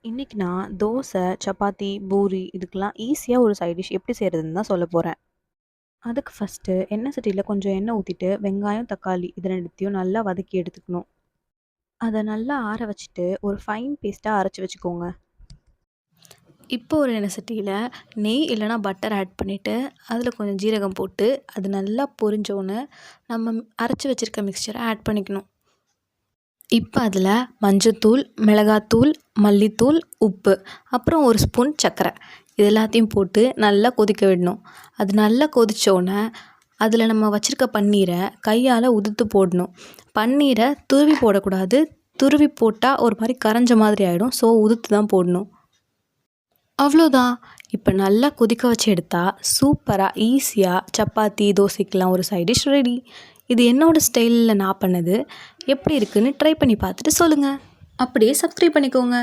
இன்னைக்கு நான் தோசை, சப்பாத்தி, பூரி இதுக்கெல்லாம் ஈஸியா ஒரு சைட் டிஷ் எப்படி செய்றதுன்னு தான் சொல்லப் போறேன். அதுக்கு ஃபர்ஸ்ட்டு எண்ணெய் சட்டியில கொஞ்சம் எண்ணெய் ஊத்திட்டு, வெங்காயம், தக்காளி இது 2த்தையும் நல்லா வதக்கி எடுத்துக்கணும். அத நல்லா ஆற வச்சுட்டு, ஒரு ஃபைன் பேஸ்ட்டா அரைச்சு வச்சுக்கோங்க. இப்போ ஒரு எண்ணெய் சட்டியில நெய் இல்லைனா பட்டர் ஆட் பண்ணிட்டு, அதில கொஞ்சம் ஜீரகம் போட்டு, அது நல்லா பொரிஞ்சோனே, நம்ம அரைச்சு வச்சிருக்க மிக்ஸ்சரை ஆட் பண்ணிக்கணும். இப்போ அதில மஞ்சத்தூள், மிளகாத்தூள், மல்லித்தூள், உப்பு, அப்புறம் 1 ஸ்பூன் சர்க்கரை இது எல்லாத்தையும் போட்டு நல்லா கொதிக்க விடணும். அது நல்லா கொதிச்சோனே, அதில நம்ம வச்சிருக்க பன்னீரை கையால் உதுத்து போடணும். பன்னீரை துருவி போடக்கூடாது. துருவி போட்டால் ஒரு மாதிரி கரைஞ்ச மாதிரி ஆகிடும். ஸோ உதுத்து தான் போடணும். அவ்வளோதான். இப்போ நல்லா கொதிக்க வச்சு எடுத்தா சூப்பராக ஈஸியாக சப்பாத்தி, தோசைக்கெலாம் ஒரு சைட் டிஷ் ரெடி. இது என்னோடய ஸ்டைலில் நான் பண்ணது. எப்படி இருக்குன்னு ட்ரை பண்ணி பார்த்துட்டு சொல்லுங்கள். அப்படியே சப்ஸ்கிரைப் பண்ணிக்கோங்க.